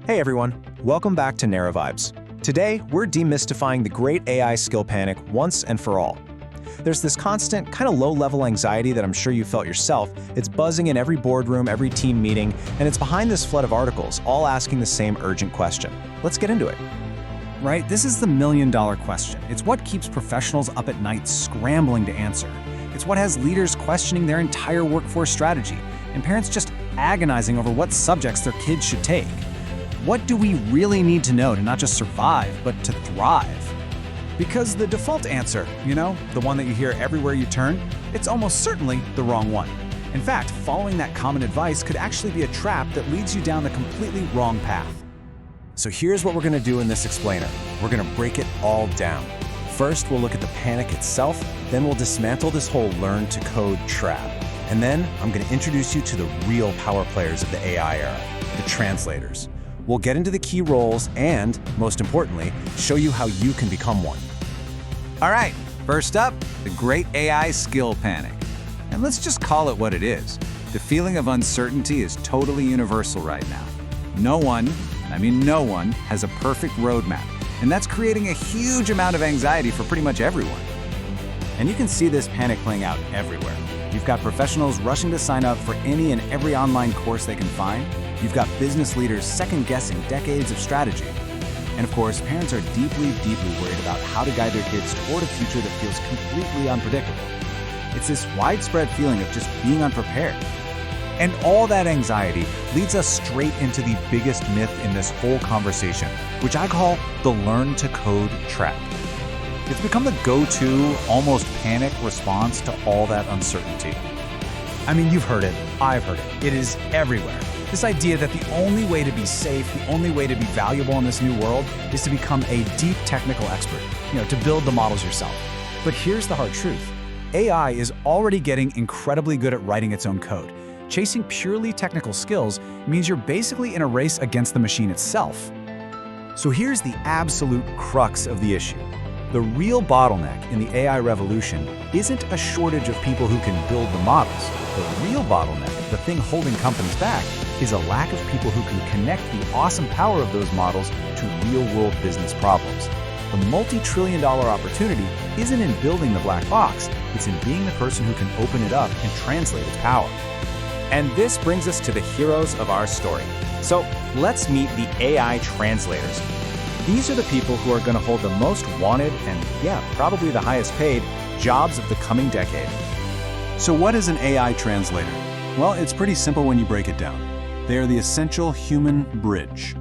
Hey everyone, welcome back to NeraVibes. Today, we're demystifying the great AI skill panic once and for all. There's this constant, kind of low-level anxiety that I'm sure you felt yourself. It's buzzing in every boardroom, every team meeting, and it's behind this flood of articles, all asking the same urgent question. Let's get into it. Right? This is the million-dollar question. It's what keeps professionals up at night scrambling to answer. It's what has leaders questioning their entire workforce strategy, and parents just agonizing over what subjects their kids should take. What do we really need to know to not just survive, but to thrive? Because the default answer, the one that you hear everywhere you turn, it's almost certainly the wrong one. In fact, following that common advice could actually be a trap that leads you down the completely wrong path. So here's what we're going to do in this explainer. We're going to break it all down. First, we'll look at the panic itself, then we'll dismantle this whole learn to code trap. And then I'm going to introduce you to the real power players of the AI era, the translators. We'll get into the key roles and, most importantly, show you how you can become one. All right, first up, the great AI skill panic. And let's just call it what it is. The feeling of uncertainty is totally universal right now. No one has a perfect roadmap, and that's creating a huge amount of anxiety for pretty much everyone. And you can see this panic playing out everywhere. You've got professionals rushing to sign up for any and every online course they can find. You've got business leaders second-guessing decades of strategy. And of course, parents are deeply worried about how to guide their kids toward a future that feels completely unpredictable. It's this widespread feeling of just being unprepared. And all that anxiety leads us straight into the biggest myth in this whole conversation, which I call the learn to code trap. It's become the go-to, almost panic response to all that uncertainty. I mean, you've heard it, I've heard it. It is everywhere. This idea that the only way to be safe, the only way to be valuable in this new world is to become a deep technical expert, to build the models yourself. But here's the hard truth. AI is already getting incredibly good at writing its own code. Chasing purely technical skills means you're basically in a race against the machine itself. So here's the absolute crux of the issue. The real bottleneck in the AI revolution isn't a shortage of people who can build the models. The real bottleneck, the thing holding companies back, is a lack of people who can connect the awesome power of those models to real-world business problems. The multi-trillion-dollar opportunity isn't in building the black box, it's in being the person who can open it up and translate its power. And this brings us to the heroes of our story. So let's meet the AI translators. These are the people who are going to hold the most wanted and, probably the highest paid jobs of the coming decade. So what is an AI translator? Well, it's pretty simple when you break it down. They are the essential human bridge.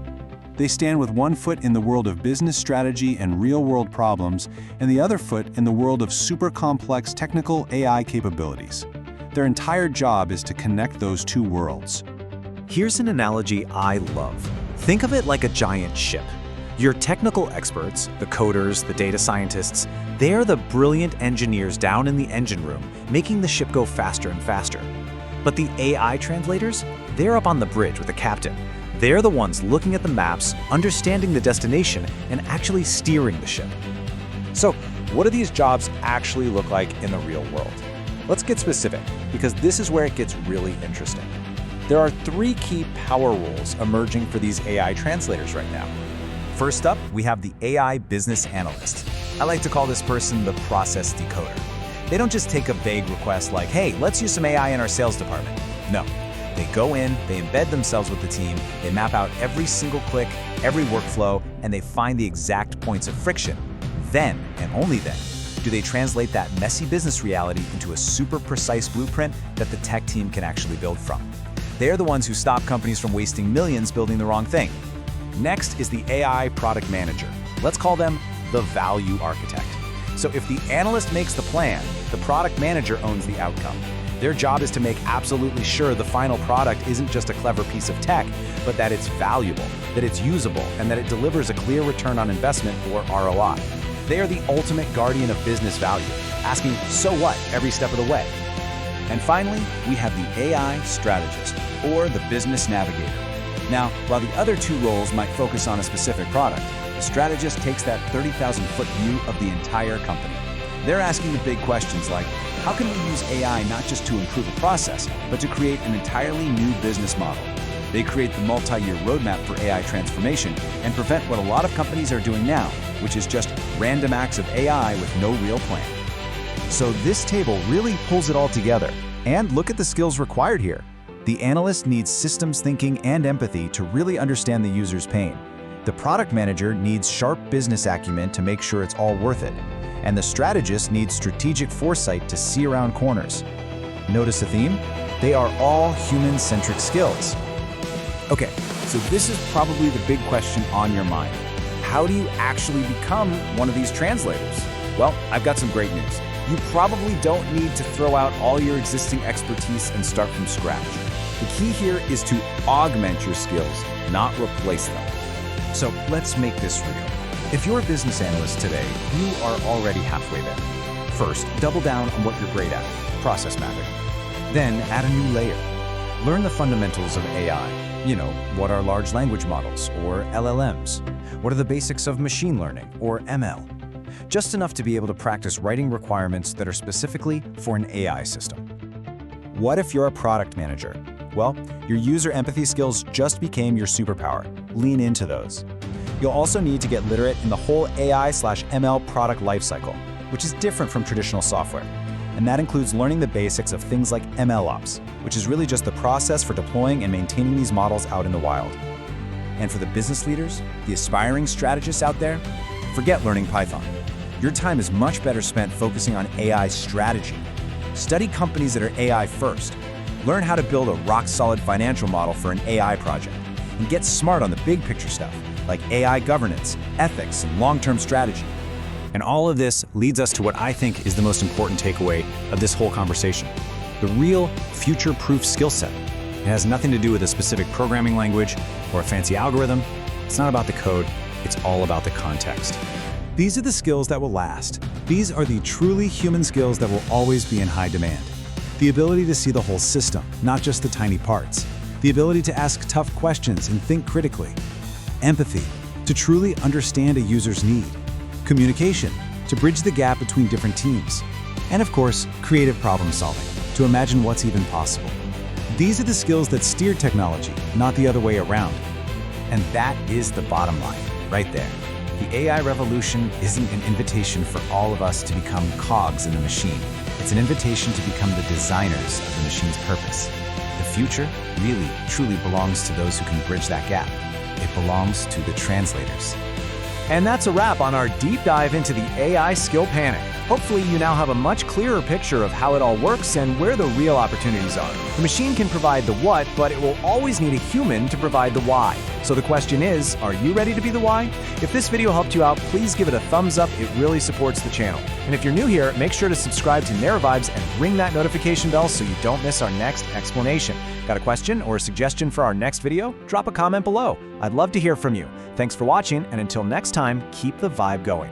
They stand with one foot in the world of business strategy and real-world problems, and the other foot in the world of super complex technical AI capabilities. Their entire job is to connect those two worlds. Here's an analogy I love. Think of it like a giant ship. Your technical experts, the coders, the data scientists, they're the brilliant engineers down in the engine room, making the ship go faster and faster. But the AI translators, they're up on the bridge with the captain. They're the ones looking at the maps, understanding the destination, and actually steering the ship. So, what do these jobs actually look like in the real world? Let's get specific, because this is where it gets really interesting. There are three key power roles emerging for these AI translators right now. First up, we have the AI business analyst. I like to call this person the process decoder. They don't just take a vague request like, hey, let's use some AI in our sales department. No, they go in, they embed themselves with the team, they map out every single click, every workflow, and they find the exact points of friction. Then, and only then, do they translate that messy business reality into a super precise blueprint that the tech team can actually build from. They're the ones who stop companies from wasting millions building the wrong thing. Next is the AI product manager. Let's call them the value architect. So if the analyst makes the plan, the product manager owns the outcome. Their job is to make absolutely sure the final product isn't just a clever piece of tech, but that it's valuable, that it's usable, and that it delivers a clear return on investment or ROI. They are the ultimate guardian of business value, asking, so what, every step of the way. And finally, we have the AI strategist, or the business navigator. Now, while the other two roles might focus on a specific product, the strategist takes that 30,000-foot view of the entire company. They're asking the big questions like, how can we use AI not just to improve a process, but to create an entirely new business model? They create the multi-year roadmap for AI transformation and prevent what a lot of companies are doing now, which is just random acts of AI with no real plan. So this table really pulls it all together. And look at the skills required here. The analyst needs systems thinking and empathy to really understand the user's pain. The product manager needs sharp business acumen to make sure it's all worth it. And the strategist needs strategic foresight to see around corners. Notice a theme? They are all human-centric skills. Okay, so this is probably the big question on your mind. How do you actually become one of these translators? Well, I've got some great news. You probably don't need to throw out all your existing expertise and start from scratch. The key here is to augment your skills, not replace them. So let's make this real. If you're a business analyst today, you are already halfway there. First, double down on what you're great at, process mapping. Then add a new layer. Learn the fundamentals of AI. You know, what are large language models, or LLMs? What are the basics of machine learning, or ML? Just enough to be able to practice writing requirements that are specifically for an AI system. What if you're a product manager? Well, your user empathy skills just became your superpower. Lean into those. You'll also need to get literate in the whole AI/ML product lifecycle, which is different from traditional software. And that includes learning the basics of things like MLOps, which is really just the process for deploying and maintaining these models out in the wild. And for the business leaders, the aspiring strategists out there, forget learning Python. Your time is much better spent focusing on AI strategy. Study companies that are AI first. Learn how to build a rock-solid financial model for an AI project. And get smart on the big picture stuff, like AI governance, ethics, and long-term strategy. And all of this leads us to what I think is the most important takeaway of this whole conversation. The real future-proof skill set. It has nothing to do with a specific programming language or a fancy algorithm. It's not about the code, it's all about the context. These are the skills that will last. These are the truly human skills that will always be in high demand. The ability to see the whole system, not just the tiny parts. The ability to ask tough questions and think critically. Empathy, to truly understand a user's need. Communication, to bridge the gap between different teams. And of course, creative problem solving, to imagine what's even possible. These are the skills that steer technology, not the other way around. And that is the bottom line, right there. The AI revolution isn't an invitation for all of us to become cogs in the machine. It's an invitation to become the designers of the machine's purpose. The future really, truly belongs to those who can bridge that gap. It belongs to the translators. And that's a wrap on our deep dive into the AI skill panic. Hopefully you now have a much clearer picture of how it all works and where the real opportunities are. The machine can provide the what, but it will always need a human to provide the why. So the question is, are you ready to be the why? If this video helped you out, please give it a thumbs up. It really supports the channel. And if you're new here, make sure to subscribe to NeraVibes and ring that notification bell so you don't miss our next explanation. Got a question or a suggestion for our next video? Drop a comment below. I'd love to hear from you. Thanks for watching, and until next time, keep the vibe going.